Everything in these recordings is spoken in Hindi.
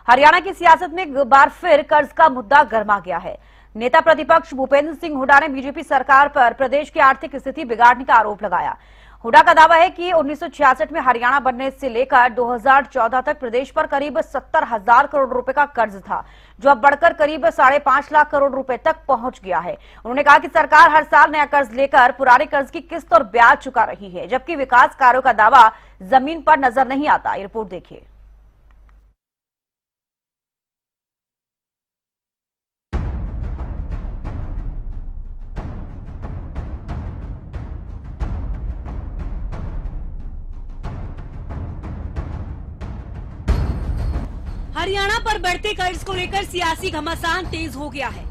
हरियाणा की सियासत में एक बार फिर कर्ज का मुद्दा गर्मा गया है। नेता प्रतिपक्ष भूपेंद्र सिंह हुड्डा ने बीजेपी सरकार पर प्रदेश की आर्थिक स्थिति बिगाड़ने का आरोप लगाया। हुड्डा का दावा है कि 1966 में हरियाणा बनने से लेकर 2014 तक प्रदेश पर करीब 70,000 करोड़ रुपए का कर्ज था, जो अब बढ़कर करीब 5.5 लाख करोड़ रुपए तक पहुंच गया है। उन्होंने कहा कि सरकार हर साल नया कर्ज लेकर पुराने कर्ज की किस्त और ब्याज चुका रही है, जबकि विकास कार्यों का दावा जमीन पर नजर नहीं आता। ये रिपोर्ट देखिए। हरियाणा पर बढ़ते कर्ज को लेकर सियासी घमासान तेज हो गया है।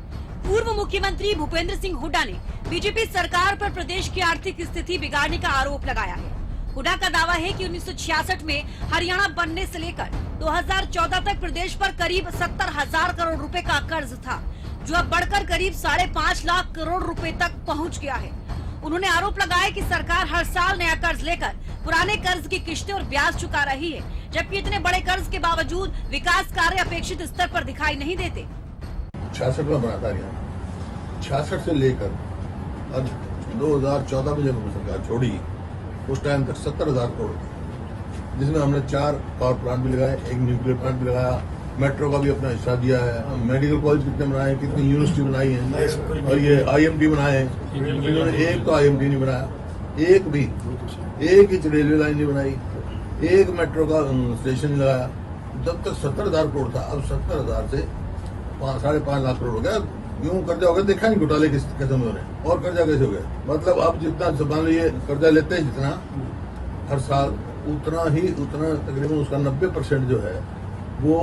पूर्व मुख्यमंत्री भूपेंद्र सिंह हुड्डा ने बीजेपी सरकार पर प्रदेश की आर्थिक स्थिति बिगाड़ने का आरोप लगाया है। हुड्डा का दावा है कि 1966 में हरियाणा बनने से लेकर 2014 तक प्रदेश पर करीब 70,000 करोड़ रुपए का कर्ज था, जो अब बढ़कर करीब 5.5 लाख करोड़ रुपए तक पहुँच गया है। उन्होंने आरोप लगाया कि सरकार हर साल नया कर्ज लेकर पुराने कर्ज की किस्तें और ब्याज चुका रही है, जबकि इतने बड़े कर्ज के बावजूद विकास कार्य अपेक्षित स्तर पर दिखाई नहीं देते। 66 में बना था, 66 से लेकर अब 2014 में जब सरकार छोड़ी, उस टाइम तक 70,000 करोड़, जिसमें हमने 4 पावर प्लांट भी लगाए, 1 न्यूक्लियर प्लांट भी लगाया, मेट्रो का भी अपना हिस्सा दिया है, मेडिकल कॉलेज कितने बनाए, कितनी यूनिवर्सिटी बनाई है, और ये IMT बनाए हैं। इन्होंने एक तो IMT नहीं बनाया, एक इंच रेलवे लाइन नहीं बनाई, एक मेट्रो का स्टेशन नहीं लगाया। जब तक 70,000 करोड़ था, अब 70,000 से 5.5 लाख करोड़ हो गया। यूं कर्जा हो गया, देखा नहीं घोटाले कैसे हो रहे हैं, और कर्जा कैसे हो गया। मतलब अब जितना मान लीजिए कर्जा लेते हैं जितना हर साल, उतना तकरीबन उसका 90% जो है वो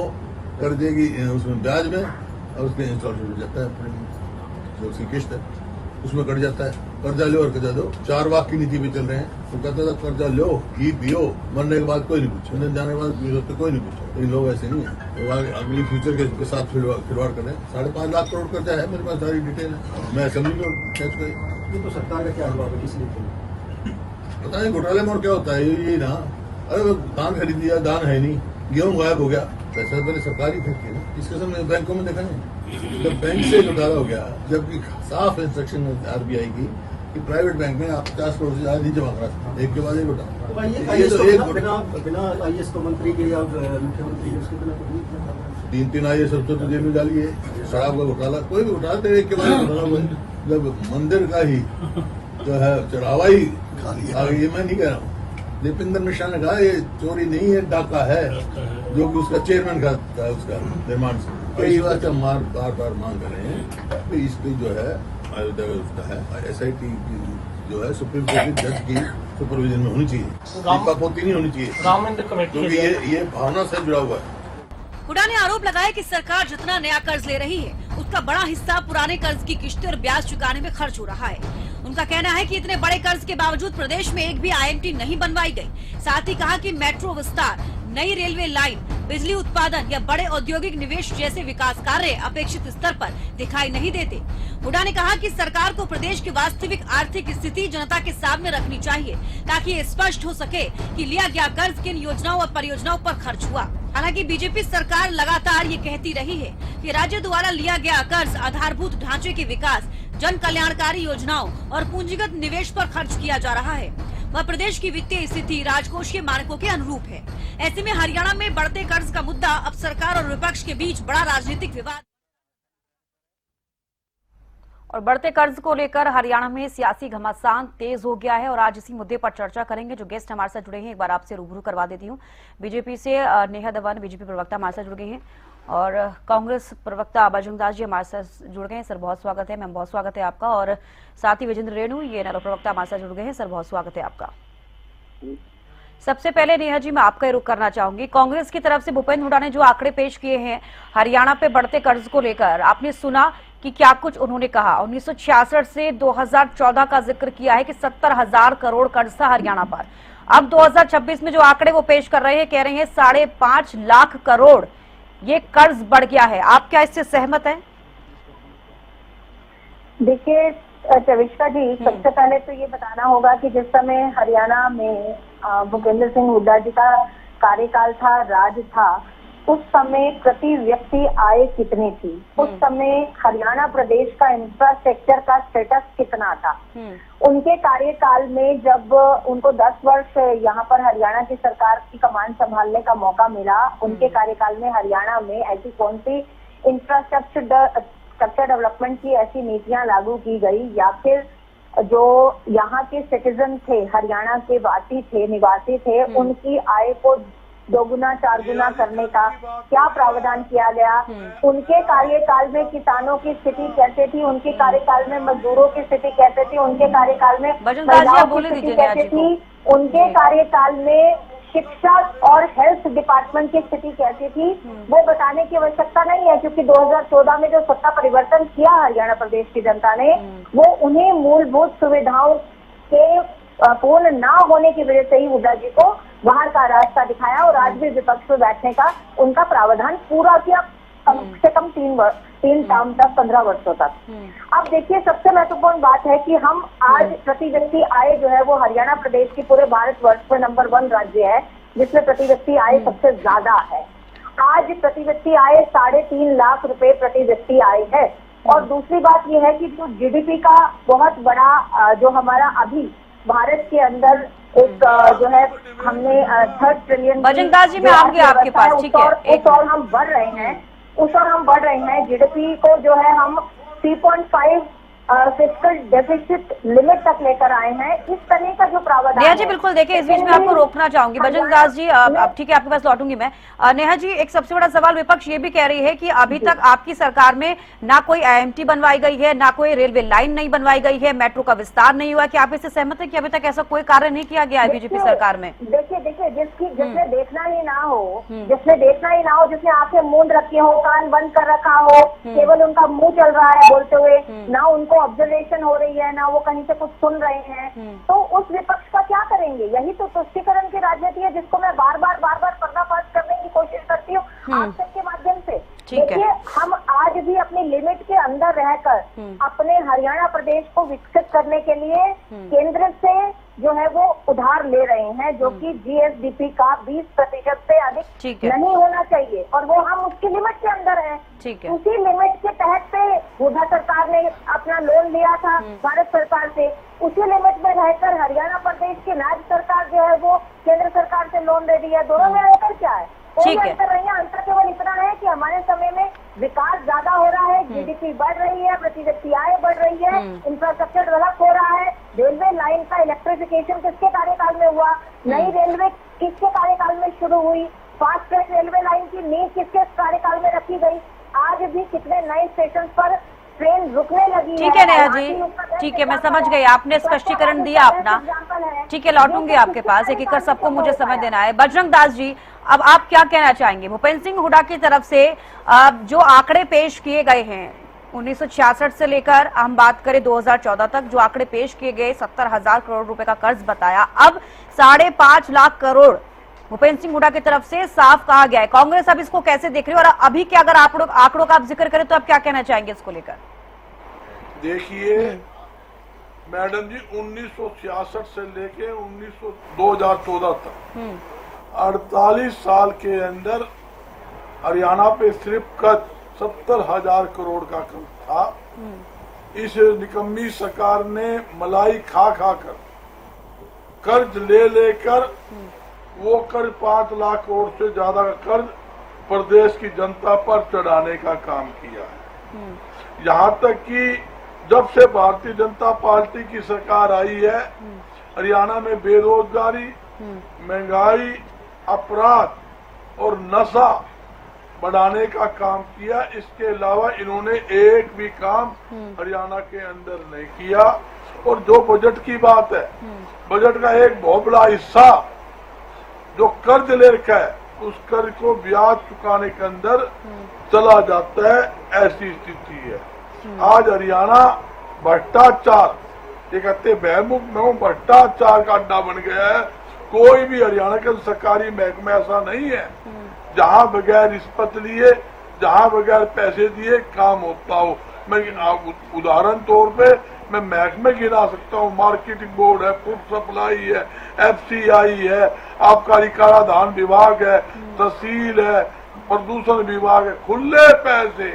कर्जे की उसमें ब्याज में और उसके इंस्टॉलमेंट हो जाता है, अपनी जो उसकी किस्त है उसमें कट जाता है। कर्जा लो और कर्जा दो, 4 वाक की नीति पे चल रहे हैं। तो कहता था कर्जा लो, घी पियो, मरने के बाद कोई नहीं पूछे, जाने के बाद कोई नहीं पूछे। तो लोग ऐसे नहीं है, तो अगली फ्यूचर के साथ खिलवाड़ कर रहे हैं। 5.5 लाख करोड़ कर्जा है, मेरे पास सारी डिटेल है, मैं असेंबली में कैच कर। ये तो सरकार का क्या हुआ, पता नहीं घोटाले में और क्या होता है ये ना। अरे धान खरीद दिया, धान है नहीं, गेहूं गायब हो गया, पैसा पहले सरकारी फेंकी ना। इस किस्म में बैंकों में देखा नहीं, जब बैंक से घोटाला हो गया, जबकि साफ इंस्ट्रक्शन है RBI की कि प्राइवेट बैंक में आप 50 करोड़ से ज्यादा नहीं जमा करा सकते, एक के बाद एक घोटाला। बिना IAS को मंत्री के या मुख्यमंत्री के, उसके बिना 3 IAS अफसर तो जेल में डाली है। शराब का घोटाला, कोई भी घोटाला तो एक के बाद घोटाला हुआ। जब मंदिर का ही जो है चढ़ावा ही, ये मैं नहीं कह रहा हूँ, दीपेंद्र मिश्रा ने कहा ये चोरी नहीं है, डाका है, जो कि उसका चेयरमैन का था, उसका निर्माण से कई बार का बार मांग कर रहे हैं। तो इसकी जो है अयोध्या व्यवस्था है, SIT जो है सुप्रीम कोर्ट जज की सुपरविजन में होनी चाहिए, दीपापोती नहीं होनी चाहिए, क्योंकि ये भावना से जुड़ा हुआ है। हुड्डा ने आरोप लगाया कि सरकार जितना नया कर्ज ले रही है, उसका बड़ा हिस्सा पुराने कर्ज की किस्तें और ब्याज चुकाने में खर्च हो रहा है। उनका कहना है कि इतने बड़े कर्ज के बावजूद प्रदेश में एक भी IMT नहीं बनवाई गई। साथ ही कहा कि मेट्रो विस्तार, नई रेलवे लाइन, बिजली उत्पादन या बड़े औद्योगिक निवेश जैसे विकास कार्य अपेक्षित स्तर पर दिखाई नहीं देते। हुड्डा ने कहा कि सरकार को प्रदेश की वास्तविक आर्थिक स्थिति जनता के सामने रखनी चाहिए, ताकि ये स्पष्ट हो सके कि लिया गया कर्ज किन योजनाओं और परियोजनाओं पर खर्च हुआ। हालांकि बीजेपी सरकार लगातार ये कहती रही है कि राज्य द्वारा लिया गया कर्ज आधारभूत ढांचे के विकास, जन कल्याणकारी योजनाओं और पूंजीगत निवेश पर खर्च किया जा रहा है। वह प्रदेश की वित्तीय स्थिति राजकोषीय मानकों के अनुरूप है। ऐसे में हरियाणा में बढ़ते कर्ज का मुद्दा अब सरकार और विपक्ष के बीच बड़ा राजनीतिक विवाद। और बढ़ते कर्ज को लेकर हरियाणा में सियासी घमासान तेज हो गया है और आज इसी मुद्दे पर चर्चा करेंगे। जो गेस्ट हमारे साथ जुड़े हैं, एक बार आपसे रूबरू करवा देती हूँ। बीजेपी से नेहा धवन, बीजेपी प्रवक्ता हमारे साथ जुड़ गए हैं, और कांग्रेस प्रवक्ता बजरंग दास जी हमारे साथ जुड़ गए हैं। सर बहुत स्वागत है, मैम बहुत स्वागत है आपका। और साथ ही विजेंद्र रेणु, ये नरो प्रवक्ता हमारे साथ जुड़ गए हैं। सर बहुत स्वागत है आपका। सबसे पहले नेहा जी, मैं आपका रुख करना चाहूंगी। कांग्रेस की तरफ से भूपेंद्र हुड्डा ने जो आंकड़े पेश किए हैं हरियाणा पे बढ़ते कर्ज को लेकर, आपने सुना कि क्या कुछ उन्होंने कहा। 1966 से 2014 का जिक्र किया है कि 70,000 करोड़ कर्ज था हरियाणा पर। अब 2026 में जो आंकड़े वो पेश कर रहे हैं, कह रहे हैं 5.5 लाख करोड़ ये कर्ज बढ़ गया है। आप क्या इससे सहमत हैं? देखिए चविष्का जी, सबसे पहले तो ये बताना होगा कि जिस समय हरियाणा में भूपेंद्र सिंह हुड्डा जी का कार्यकाल था, राज था, उस समय प्रति व्यक्ति आय कितनी थी, उस समय हरियाणा प्रदेश का इंफ्रास्ट्रक्चर का स्टेटस कितना था। उनके कार्यकाल में जब उनको 10 वर्ष यहाँ पर हरियाणा की सरकार की कमान संभालने का मौका मिला, उनके कार्यकाल में हरियाणा में ऐसी कौन सी इंफ्रास्ट्रक्चर डेवलपमेंट की ऐसी नीतियां लागू की गई, या फिर जो यहाँ के सिटीजन थे, हरियाणा के वासी थे, निवासी थे, उनकी आय को 2 गुना 4 गुना करने का क्या प्रावधान किया गया। उनके कार्यकाल में किसानों की स्थिति कैसे थी, उनके कार्यकाल में मजदूरों की स्थिति कैसे थी, उनके कार्यकाल में महिलाओं की स्थिति कैसे थी, उनके कार्यकाल में शिक्षा और हेल्थ डिपार्टमेंट की स्थिति कैसी थी, वो बताने की आवश्यकता नहीं है, क्योंकि 2014 में जो सत्ता परिवर्तन किया हरियाणा प्रदेश की जनता ने, वो उन्हें मूलभूत सुविधाओं के पूर्ण ना होने की वजह से ही हुड्डा जी को बाहर का रास्ता दिखाया और आज भी विपक्ष में बैठने का उनका प्रावधान पूरा किया, कम से कम 3 टर्म तक, 15 वर्षों तक। अब देखिए, सबसे महत्वपूर्ण बात है कि हम आज प्रति व्यक्ति आय जो है वो हरियाणा प्रदेश की पूरे भारतवर्ष में नंबर 1 राज्य है जिसमें प्रति व्यक्ति आय सबसे ज्यादा है। आज प्रति व्यक्ति आय 3.5 लाख रुपए प्रति व्यक्ति आय है। और दूसरी बात यह है कि जो जीडीपी का बहुत बड़ा जो हमारा अभी भारत के अंदर एक जो है हमने 3 ट्रिलियन बजरंगदास जी, मैं आऊंगी आपके पास, ठीक है, उस और हम बढ़ रहे हैं, जीडीपी को जो है हम 3.5 फिस्कल डेफिसिट लिमिट तक लेकर आए हैं। इस तरह का जो प्रावधान नेहा जी, बिल्कुल देखिए, इस बीच में आपको रोकना चाहूंगी। बजरंगदास जी, अब ठीक है, आपके पास लौटूंगी मैं। नेहा जी, एक सबसे बड़ा सवाल विपक्ष ये भी कह रही है कि अभी तक आपकी सरकार में ना कोई आईएमटी बनवाई गई है, ना कोई रेलवे लाइन नहीं बनवाई गई है, मेट्रो का विस्तार नहीं हुआ। क्या आप इससे सहमत है कि अभी तक ऐसा कोई कार्य नहीं किया गया है बीजेपी सरकार में? देखिए, जिसने देखना ही ना हो, जिसने आंखें मूंद रखी हो, कान बंद कर रखा हो, केवल उनका मुंह चल रहा है बोलते हुए, ना उनको ऑब्जर्वेशन हो रही है, ना वो कहीं से कुछ सुन रहे हैं, तो उस विपक्ष का क्या करेंगे? यही तो तुष्टीकरण की राजनीति है जिसको मैं बार बार पर्दाफाश करने की कोशिश करती हूँ आप सबके माध्यम से। देखिए, हम आज भी अपनी लिमिट के अंदर रहकर अपने हरियाणा प्रदेश को विकसित करने के लिए केंद्र से जो है वो उधार ले रहे हैं, जो कि जीएसडीपी का 20% से अधिक नहीं होना चाहिए, और वो हम उसकी लिमिट के अंदर हैं। उसी लिमिट के तहत पे हुड्डा सरकार ने अपना लोन लिया था भारत सरकार से, उसी लिमिट में रहकर हरियाणा प्रदेश की राज्य सरकार जो है वो केंद्र सरकार से लोन दे रही है। दोनों में अंतर क्या है? कोई अंतर नहीं है। अंतर केवल इतना है कि हमारे समय में विकास ज्यादा हो रहा है, जीडीपी बढ़ रही है, प्रति व्यक्ति आय बढ़ रही है, इंफ्रास्ट्रक्चर डेवलप हो रहा है। रेलवे लाइन का इलेक्ट्रिफिकेशन किसके कार्यकाल में हुआ? नई रेलवे किसके कार्यकाल में शुरू हुई? फास्ट ट्रैक रेलवे लाइन की नींव किसके कार्यकाल में रखी गई? आज भी कितने नए स्टेशन पर ट्रेन रुकने लगी है। ठीक है नेहा जी, ठीक है, मैं समझ गई, आपने स्पष्टीकरण दिया अपना। ठीक है, लौटूंगी आपके पास, एक एक सबको मुझे समय देना है। बजरंगदास जी, अब आप क्या कहना चाहेंगे? भूपेंद्र सिंह हुड्डा की तरफ से जो आंकड़े पेश किए गए हैं 1966 से लेकर हम बात करें 2014 तक, जो आंकड़े पेश किए गए, 70,000 करोड़ रुपए का कर्ज बताया, अब 5.5 लाख करोड़ भूपेंद्र सिंह हुड्डा की तरफ से साफ कहा गया है। कांग्रेस अब इसको कैसे देख रही है, और अभी क्या अगर आंकड़ों का आप जिक्र करें तो आप क्या कहना चाहेंगे इसको लेकर? देखिए मैडम जी, 1966 से लेके 2014 तक 48 साल के अंदर हरियाणा पे सिर्फ कर्ज 70,000 करोड़ का कर्ज था। इस निकम्मी सरकार ने मलाई खा कर कर्ज ले लेकर वो कर्ज 5 लाख करोड़ से ज्यादा का कर्ज प्रदेश की जनता पर चढ़ाने का काम किया है। यहाँ तक कि जब से भारतीय जनता पार्टी की सरकार आई है, हरियाणा में बेरोजगारी, महंगाई, अपराध और नशा बढ़ाने का काम किया। इसके अलावा इन्होंने एक भी काम हरियाणा के अंदर नहीं किया। और जो बजट की बात है, बजट का एक बहुत बड़ा हिस्सा जो कर्ज ले रखा है, उस कर्ज को ब्याज चुकाने के अंदर चला जाता है। ऐसी स्थिति है आज हरियाणा। भ्रष्टाचार, ये कहते बहमुख में भ्रष्टाचार का अड्डा बन गया है। कोई भी हरियाणा का सरकारी महकमा ऐसा नहीं है जहां बगैर रिश्वत लिए, जहां बगैर पैसे दिए काम होता हो। मैं उदाहरण तौर पे मैं महकमे गिना सकता हूँ। मार्केटिंग बोर्ड है, फूड सप्लाई है, FCI है, आबकारी कराधान विभाग है, तहसील है, प्रदूषण विभाग है, खुले पैसे,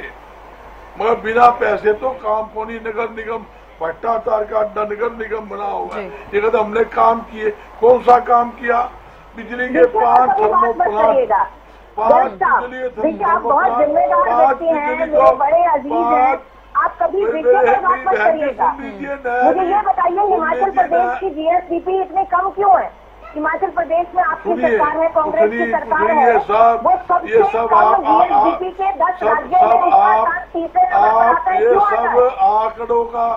मगर बिना पैसे तो काम को नहीं। नगर निगम भ्रष्टाचार का अड्डा नगर निगम बना हुआ है। ये कहते हमने काम किए, कौन सा काम किया? बिजली के 5 थर्मो प्लांट, 5 बिजली देखिए, आप बहुत जिम्मेदार व्यक्ति हैं, मेरे बड़े अजीज हैं, आप कभी विषय पर बात मत करिएगा। मुझे ये बताइए, हिमाचल प्रदेश की जीएसडीपी इतने कम क्यों है? हिमाचल प्रदेश में आपकी सरकार है, कांग्रेस की सरकार है, वो सबसे कम जीएसडीपी के 10 राज्यों में तीसरे नंबर पर आता है। ये क्यों आता सब है? आंकड़ों का,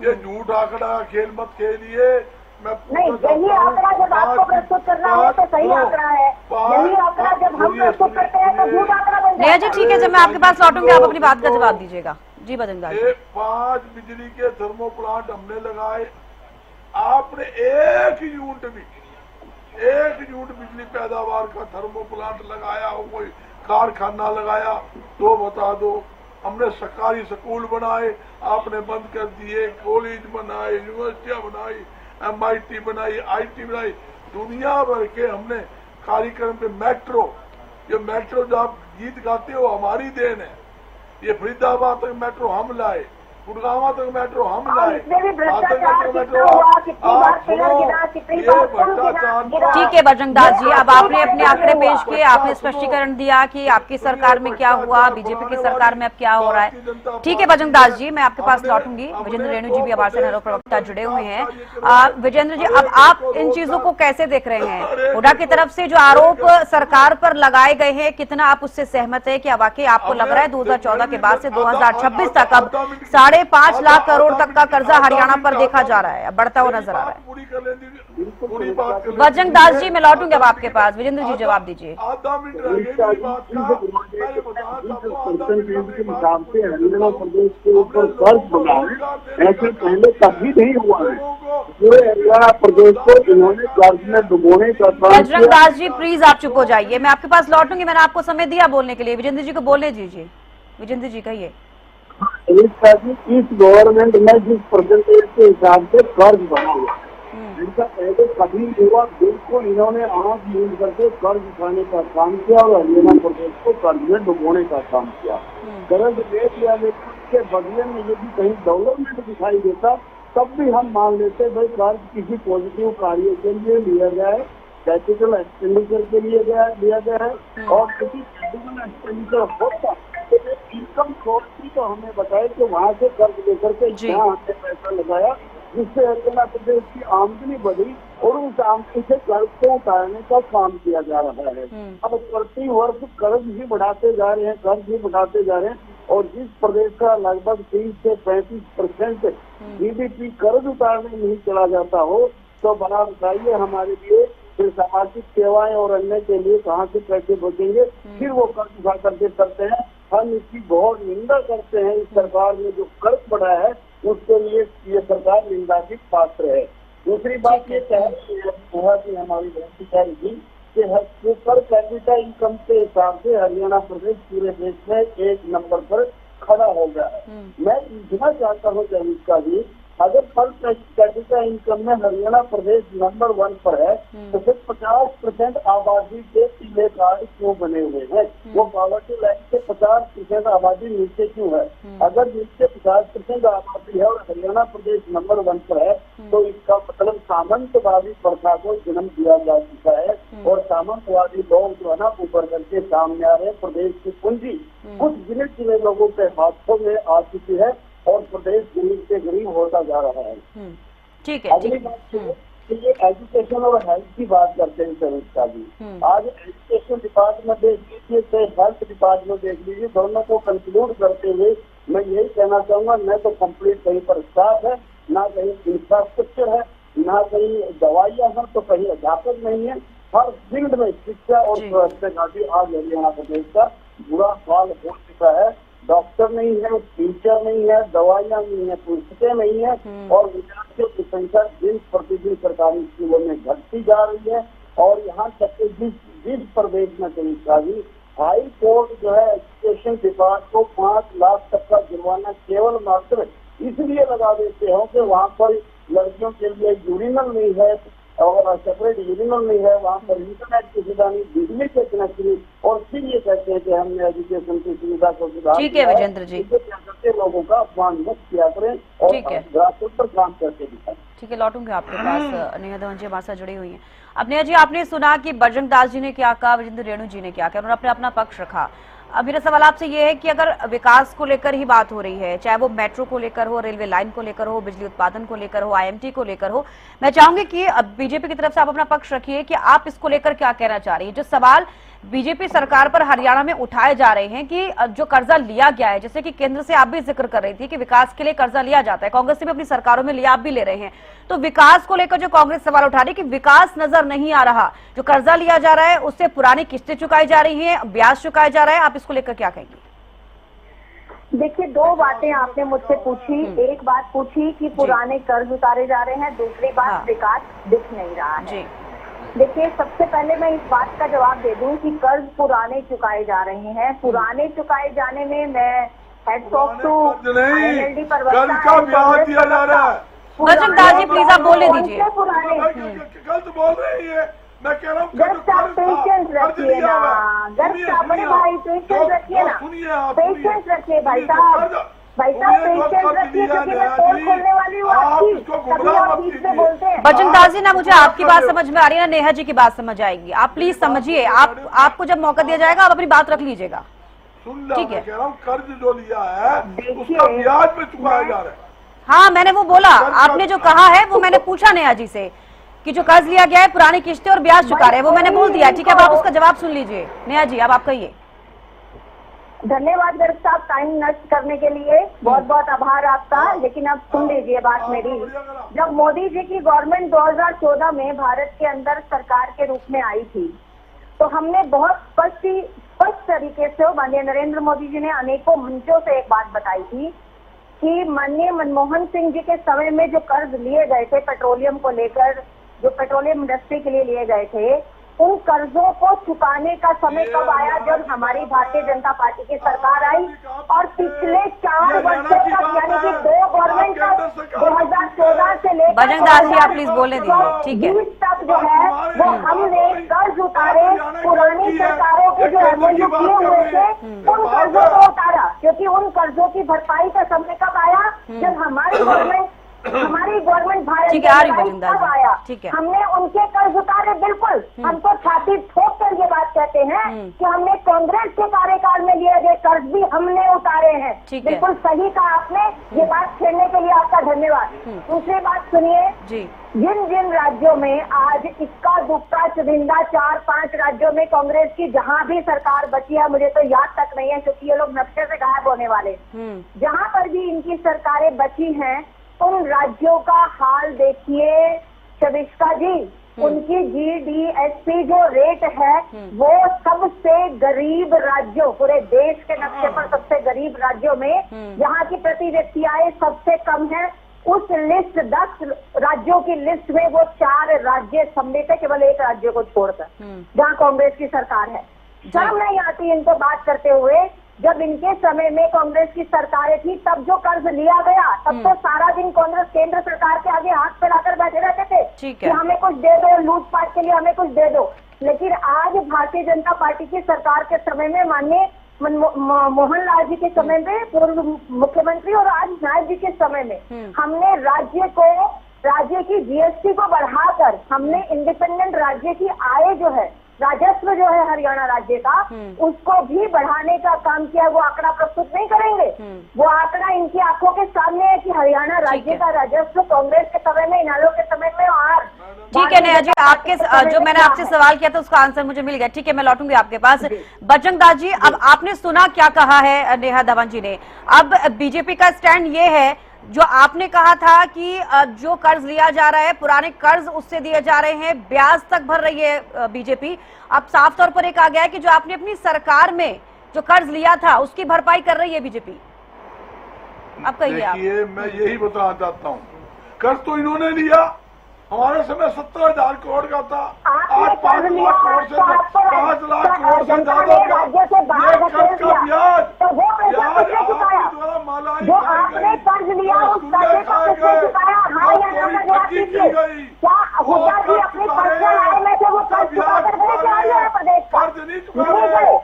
ये झूठ आंकड़ा का खेल मत खेलिए। नहीं, यही आंकड़ा जब आपको प्रस्तुत करना हो तो सही आंकड़ा है, यही आंकड़ा जब हम प्रस्तुत करते हैं तो झूठ आंकड़ा बन नेहा जी जाता है। ठीक है, जब मैं आपके पास लौटूंगी आप अपनी बात का जवाब दीजिएगा। जी बजरंग दास जी। 5 बिजली के थर्मो प्लांट हमने लगाए, आपने एक यूनिट बिजली पैदावार का थर्मो प्लांट लगाया हो, कोई कारखाना लगाया तो बता दो। हमने सरकारी स्कूल बनाए, आपने बंद कर दिए, कॉलेज बनाए, यूनिवर्सिटियां बनाई, MIT बनाई, IT बनाई, दुनिया भर के हमने कार्यक्रम पे मेट्रो, ये मेट्रो जो आप गीत गाते हो हमारी देन है। ये फरीदाबाद तक मेट्रो हम लाए, गुड़गांव तक मेट्रो हम और लाए, इसमें भी भ्रष्टाचार आतंक कितना मेट्रो हुआ, कितनी बार आप शेयर सुनो, गिरा, कितनी ये बार पुल भ्रष्टाचार गिरा। ठीक है बजरंग दास जी, अब आपने अपने आंकड़े पेश किए, आपने स्पष्टीकरण दिया कि आपकी सरकार में क्या हुआ, बीजेपी की सरकार में अब क्या हो रहा है। ठीक है बजरंग दास जी, मैं आपके पास लौटूंगी। विजेंद्र रेणु जी भी आभार से नरो प्रवक्ता जुड़े हुए हैं। विजेंद्र जी, अब आप इन चीजों को कैसे देख रहे हैं? हुड्डा की तरफ से जो आरोप सरकार पर लगाए गए हैं, कितना आप उससे सहमत है? क्या वाकई आपको लग रहा है 2014 के बाद से 2026 तक अब 5.5 लाख करोड़ तक का कर्जा हरियाणा पर देखा जा रहा है, बढ़ता हुआ नजर आ रहा है? पूरी बात कर बजरंग दास जी, मैं लौटूंगी अब आपके पास। विजेंद्र जी जवाब दीजिए। आधा मिनट रह गया मेरी बात का। मैं ये बता सबको आधा मिनट के हिसाब से हरियाणा प्रदेश के ऊपर कर्ज बना है, ऐसे पहले कभी नहीं हुआ है। पूरे हरियाणा प्रदेश को इन्होंने कर्ज में डुबोने का काम बजरंग दास जी प्लीज आप चुप हो जाइए, मैं आपके पास लौटूंगी। मैंने आपको समय दिया बोलने के लिए, विजेंद्र जी को बोलने दीजिए। विजेंद्र जी कहिए। इस गवर्नमेंट में जिस परसेंटेज के हिसाब से कर्ज बना हुआ इनका पहले कभी हुआ, बिल्कुल इन्होंने आंख यूज करके कर्ज उठाने का काम किया और हरियाणा प्रदेश को कर्ज में डुबोने का काम किया। कर्ज ले लिया, लेकिन उसके बदले में यदि कहीं डेवलपमेंट दिखाई देता तब भी हम मान लेते भाई कर्ज किसी पॉजिटिव कार्य के लिए लिया गया है, कैपिटल एक्सपेंडिचर के लिए लिया गया है, और किसी कैपिटल एक्सपेंडिचर होता तो इनकम सोर्स की तो हमें बताया कि वहाँ से कर्ज लेकर के यहाँ हमने पैसा लगाया, जिससे हरियाणा प्रदेश की आमदनी बढ़ी और उस आमदनी से कर्ज को उतारने का काम किया जा रहा है। अब प्रति वर्ष कर्ज ही बढ़ाते जा रहे हैं, और जिस प्रदेश का लगभग 30 से 35% GDP कर्ज उतारने में ही चला जाता हो, तो बना बताइए हमारे लिए फिर सामाजिक सेवाएं और अन्य के लिए कहाँ से पैसे बचेंगे? फिर वो कर्ज उठा करके करते हैं। हम इसकी बहुत निंदा करते हैं। इस सरकार ने जो कर्ज बढ़ाया है उसके लिए ये सरकार निंदा की पात्र है। दूसरी बात ये कहा कि हमारी भ्रष्टाचारी जी कि पर कैपिटा इनकम के हिसाब से हरियाणा प्रदेश पूरे देश में 1 नंबर पर खड़ा हो गया है। मैं पूछना चाहता हूँ इसका भी, अगर पर कैपिटा इनकम में हरियाणा प्रदेश नंबर 1 पर है तो फिर 50% आबादी के पीले कार्ड क्यों बने हुए हैं? वो पॉवर्टी लाइन से 50% आबादी नीचे क्यों है? अगर नीचे 50% आबादी है और हरियाणा प्रदेश नंबर 1 पर है तो इसका मतलब सामंतवादी प्रथा को जन्म दिया जा चुका है, और सामंतवादी लोग जो है ना ऊपर करके सामने आ रहे हैं। प्रदेश की पूंजी कुछ गिने चुने लोगों के हाथों में आ चुकी है और प्रदेश गरीब से गरीब होता जा रहा है। ठीक है। अगली बात ये एजुकेशन और हेल्थ की बात करते हैं सर जी। आज एजुकेशन डिपार्टमेंट देख लीजिए चाहे हेल्थ डिपार्टमेंट देख लीजिए, दोनों को कंक्लूड करते हुए मैं यही कहना चाहूंगा, न तो कंप्लीट कहीं पर स्टाफ है, ना कहीं इंफ्रास्ट्रक्चर है, ना कहीं दवाइयाँ हैं, तो कहीं अध्यापक नहीं है। हर फील्ड में शिक्षा और स्वास्थ्य का भी आज हरियाणा प्रदेश का बुरा हाल हो चुका है। डॉक्टर नहीं है, टीचर नहीं है, दवाइयाँ नहीं है, पुस्तकें नहीं है, और विद्यार्थियों की संख्या दिन प्रतिदिन सरकारी स्कूलों में घटती जा रही है। और यहाँ तक कि जिस प्रदेश में कहीं हाई कोर्ट जो है एजुकेशन डिपार्ट को 5 लाख तक का जुर्माना केवल मात्र इसलिए लगा देते हो कि वहाँ पर लड़कियों के लिए यूरिनल नहीं है और सेपरेट यूरिनल नहीं है, वहाँ पर इंटरनेट की सुविधा नहीं, बिजली के कनेक्शन और फिर ये कहते हैं कि हमने एजुकेशन की सुविधा को सुधार ठीक है किया विजेंद्र जी। इसे क्या करते हैं, लोगों का अपमान मत किया करें और ठीक है। ग्रासरूट पर काम करके दिखाएं। ठीक है, लौटूंगे आपके पास। नेहा धवन जी हमारे साथ जुड़ी हुई हैं। अब नेहा जी, आपने सुना कि बजरंग दास जी ने क्या कहा, विजेंद्र रेणु जी ने क्या कहा, उन्होंने अपना पक्ष रखा। अब मेरा सवाल आपसे ये है कि अगर विकास को लेकर ही बात हो रही है, चाहे वो मेट्रो को लेकर हो, रेलवे लाइन को लेकर हो, बिजली उत्पादन को लेकर हो, आईएमटी को लेकर हो, मैं चाहूंगी कि अब बीजेपी की तरफ से आप अपना पक्ष रखिए कि आप इसको लेकर क्या कहना चाह रही है। जो सवाल बीजेपी सरकार पर हरियाणा में उठाए जा रहे हैं कि जो कर्जा लिया गया है, जैसे कि केंद्र से आप भी जिक्र कर रही थी कि विकास के लिए कर्जा लिया जाता है, कांग्रेस ने भी अपनी सरकारों में लिया, आप भी ले रहे हैं, तो विकास को लेकर जो कांग्रेस सवाल उठा रही है कि विकास नजर नहीं आ रहा, जो कर्जा लिया जा रहा है उससे पुरानी किस्तें चुकाई जा रही है, ब्याज चुकाया जा रहा है, आप इसको लेकर क्या कहेंगे? देखिए, दो बातें आपने मुझसे पूछी। एक बात पूछी कि पुराने कर्ज उतारे जा रहे हैं, दूसरी बात हाँ। विकास दिख नहीं रहा है। जी। देखिए, सबसे पहले मैं इस बात का जवाब दे दूं कि कर्ज पुराने चुकाए जा रहे हैं। पुराने चुकाए जाने में मैं हेड्स ऑफ टू आईएनएलडी कर्ज का ब्याज दिया जा रहा है। बजरंग दास जी प्लीज आप बोलने दीजिए। पुराने गलत बोल रही है, मैं कह रहा हूँ गर्व आप पेशेंस रखिए ना, गर्व आप बड़े भाई पेशेंस रखिए ना, पेशेंस रखिए भाई साहब, भाई साहब पेशेंस रखिए, क्योंकि मैं पोल खोलने वाली हूँ आपकी, तभी आप बीच में बोलते हैं। बजरंग दास जी, ना मुझे आपकी बात समझ में आ रही है, ना नेहा जी की बात समझ आएगी, आप प्लीज समझिए, आपको जब मौका दिया जाएगा आप अपनी बात रख लीजिएगा। सुन लो, ठीक है। मैं कह रहा हूँ कर्ज जो लिया है उसका ब्याज में चुकाया जा रहा है। हाँ, मैंने वो बोला, आपने जो कहा है वो मैंने पूछा नेहा जी से कि जो कर्ज लिया गया है पुरानी किस्तें और ब्याज चुका रहे हैं, वो मैंने बोल दिया। ठीक है, अब आप उसका जवाब सुन लीजिए। नेहा जी अब आप कहिए। धन्यवाद गर्ग साहब टाइम नष्ट करने के लिए, बहुत बहुत आभार आपका। लेकिन अब सुन लीजिए बात मेरी। जब मोदी जी की गवर्नमेंट 2014 में भारत के अंदर सरकार के रूप में आई थी, तो हमने बहुत स्पष्ट तरीके से माननीय नरेंद्र मोदी जी ने अनेकों मंचों से एक बात बताई थी कि माननीय मनमोहन सिंह जी के समय में जो कर्ज लिए गए थे पेट्रोलियम को लेकर, जो पेट्रोलियम इंडस्ट्री के लिए लिए गए थे, उन कर्जों को चुकाने का समय कब आया? जब हमारी भारतीय जनता पार्टी की सरकार आई और पिछले 4 वर्षों तक, यानी कि 2 गवर्नमेंट तक 2014 से लेकर बजरंग दास जी आप प्लीज बोलने दीजिए। ठीक है, तक जो है वो हमने कर्ज उतारे, पुरानी सरकारों के जो एमओयू किए हुए थे उन कर्जों को उतारा, क्योंकि उन कर्जों की भरपाई का समय कब आया? जब हमारी गवर्नमेंट भारत ठीक है, आ रही बजरंग दास कब जी। आया? ठीक है। हमने उनके कर्ज उतारे, बिल्कुल। हम तो छाती ठोक कर ये बात कहते हैं कि हमने कांग्रेस के कार्यकाल में लिए गए कर्ज भी हमने उतारे हैं। ठीक है। बिल्कुल सही कहा आपने, ये बात छेड़ने के लिए आपका धन्यवाद। दूसरी बात सुनिए जी। जिन जिन राज्यों में आज इक्का दुक्का चुनिंदा 4-5 राज्यों में कांग्रेस की जहां भी सरकार बची है, मुझे तो याद तक नहीं है क्योंकि ये लोग नक्शे से गायब होने वाले, जहां पर भी इनकी सरकारें बची हैं उन राज्यों का हाल देखिए शविष्का जी। उनकी जीडीएसपी जो रेट है वो सबसे गरीब राज्यों, पूरे देश के नक्शे पर सबसे गरीब राज्यों में जहाँ की प्रति व्यक्ति आय सबसे कम है, उस लिस्ट 10 राज्यों की लिस्ट में वो 4 राज्य सम्मिलित है, केवल एक राज्य को छोड़कर, जहाँ कांग्रेस की सरकार है। शर्म नहीं आती इनको बात करते हुए? जब इनके समय में कांग्रेस की सरकारें थी तब जो कर्ज लिया गया, तब तो सारा दिन कांग्रेस केंद्र सरकार के आगे हाथ फैलाकर बैठे रहते थे कि हमें कुछ दे दो, लूटपाट के लिए हमें कुछ दे दो। लेकिन आज भारतीय जनता पार्टी की सरकार के समय में माननीय मोहन लाल जी के समय में पूर्व मुख्यमंत्री और आज नायब जी के समय में हमने राज्य की जीएसटी को बढ़ाकर हमने इंडिपेंडेंट राज्य की आय जो है, राजस्व जो है हरियाणा राज्य का, उसको भी बढ़ाने का काम किया। वो आंकड़ा प्रस्तुत नहीं करेंगे, वो आंकड़ा इनकी आंखों के सामने है कि हरियाणा राज्य का राजस्व कांग्रेस के समय में, इनालो के समय में और ठीक है नेहा जी, आपके जो मैंने आपसे सवाल किया था उसका आंसर मुझे मिल गया। ठीक है, मैं लौटूंगी आपके पास। बजरंग दास जी, अब आपने सुना क्या कहा है नेहा धवन जी ने। अब बीजेपी का स्टैंड ये है, जो आपने कहा था कि जो कर्ज लिया जा रहा है पुराने कर्ज उससे दिए जा रहे हैं, ब्याज तक भर रही है बीजेपी। अब साफ तौर पर एक आ गया है कि जो आपने अपनी सरकार में जो कर्ज लिया था उसकी भरपाई कर रही है बीजेपी। अब कहिए आप। देखिए, मैं यही बताना चाहता हूँ, कर्ज तो इन्होंने लिया, हमारे समय 17,000 करोड़ का था, आज 5 लाख करोड़ से 5 लाख करोड़ से ज्यादा का ये कर्ज का ब्याज द्वारा मालाई जो आपने कर्ज लिया उस पैसे को किसने चुकाया? हाँ या ना का जवाब दीजिए। क्या हुड्डा जी अपनी पर्सनल आय में से वो कर्ज चुका कर गए थे हरियाणा प्रदेश का? नहीं गए।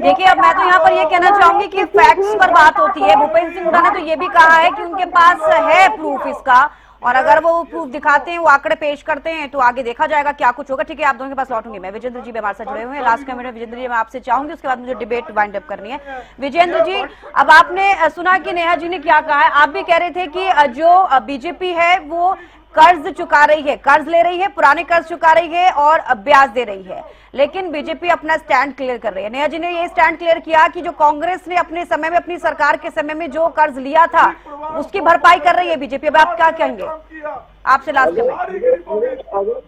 देखिए, अब मैं तो यहाँ पर ये कहना चाहूंगी कि फैक्ट्स पर बात होती है। भूपेंद्र सिंह हुड्डा ने तो ये भी कहा है कि उनके पास है प्रूफ इसका, और अगर वो प्रूफ दिखाते हैं, वो आंकड़े पेश करते हैं, तो आगे देखा जाएगा क्या कुछ होगा। ठीक है, आप दोनों के पास लौटूंगी मैं। विजेंद्र जी भी हमारे साथ जुड़े हुए हैं। लास्ट कमेंट में विजेंद्र जी मैं आपसे चाहूंगी, उसके बाद मुझे डिबेट वाइंड अप करनी है। विजेंद्र जी, अब आपने सुना कि नेहा जी ने क्या कहा है। आप भी कह रहे थे कि जो बीजेपी है वो कर्ज चुका रही है, कर्ज ले रही है, पुराने कर्ज चुका रही है और ब्याज दे रही है, लेकिन बीजेपी अपना स्टैंड क्लियर कर रही है। नेहा जी ने ये स्टैंड क्लियर किया कि जो कांग्रेस ने अपने समय में, अपनी सरकार के समय में जो कर्ज लिया था, उसकी भरपाई कर रही है बीजेपी। अब आप क्या कहेंगे? आपसे लास्ट कमेंट। अगर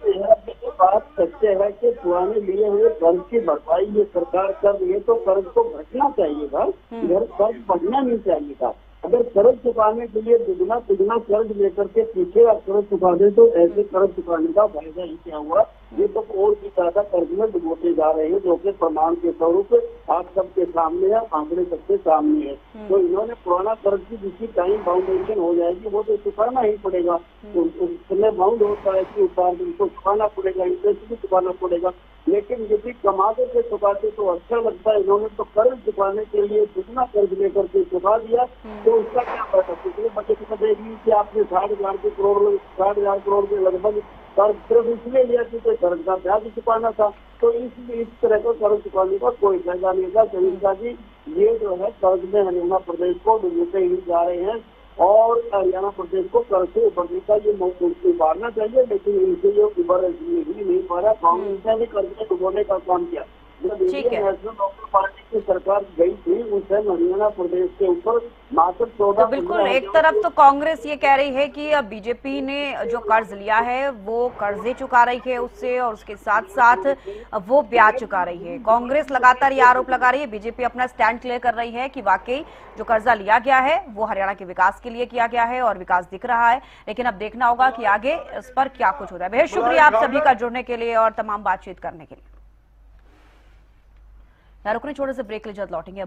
बात सच्चे है कि पुराने लिए हुए कर्ज की भरपाई ये सरकार कर रही है, तो कर्ज को घटना चाहिए था, इधर कर्ज बढ़ना नहीं चाहिए था। अगर कर्ज चुकाने के लिए दुगना तिगुना कर्ज लेकर के पीछे आप कर्ज चुका दे, तो ऐसे कर्ज चुकाने का फायदा ही क्या हुआ? ये तो और भी ज्यादा कर्ज में डुबोते जा रहे हैं, जो कि प्रमाण के स्वरूप आप सबके सामने है, आंकड़े सबके सामने है। तो इन्होंने पुराना कर्ज की जिसकी टाइम बाउंडेशन हो जाएगी वो तो चुकाना ही पड़ेगा। तो समय बाउंड होता है कि उतार उनको चुकाना पड़ेगा, इंटरेस्ट भी चुकाना पड़ेगा। लेकिन यदि कमाते से चुकाते तो अच्छा लगता है। इन्होंने तो कर्ज चुकाने के लिए जितना कर्ज लेकर के चुका दिया, तो उसका क्या फायदा? पिछले बजट में देख लीजिए कि आपने 60,000 करोड़ के लगभग कर्ज सिर्फ इसलिए लिया कि कर्ज का ब्याज चुकाना था। तो इस तरह का कर्ज चुकाने का कोई फायदा नहीं था। सुनीता जी, ये जो है कर्ज में हरियाणा प्रदेश को डूबते ही जा रहे हैं, और हरियाणा प्रदेश को कर्ज से उभरने का ये मौका उभारना चाहिए, लेकिन इनसे ये उभर ही नहीं पा रहा। कांग्रेस ने भी कर्ज में डुबोने का काम किया। जब इंडियन नेशनल कांग्रेस पार्टी की सरकार गई थी, उस टाइम हरियाणा प्रदेश के ऊपर मात्र 14। तो बिल्कुल, एक तरफ तो कांग्रेस ये कह रही है कि अब बीजेपी ने जो कर्ज लिया है वो कर्जे चुका रही है उससे, और उसके साथ साथ वो ब्याज चुका रही है। कांग्रेस लगातार ये आरोप लगा रही है, बीजेपी अपना स्टैंड क्लियर कर रही है कि वाकई जो कर्जा लिया गया है वो हरियाणा के विकास के लिए किया गया है और विकास दिख रहा है। लेकिन अब देखना होगा कि आगे इस पर क्या कुछ होता है। बेहद शुक्रिया आप सभी का जुड़ने के लिए और तमाम बातचीत करने के लिए। रुकने छोटे से ब्रेक ले, जल्द लौटेंगे।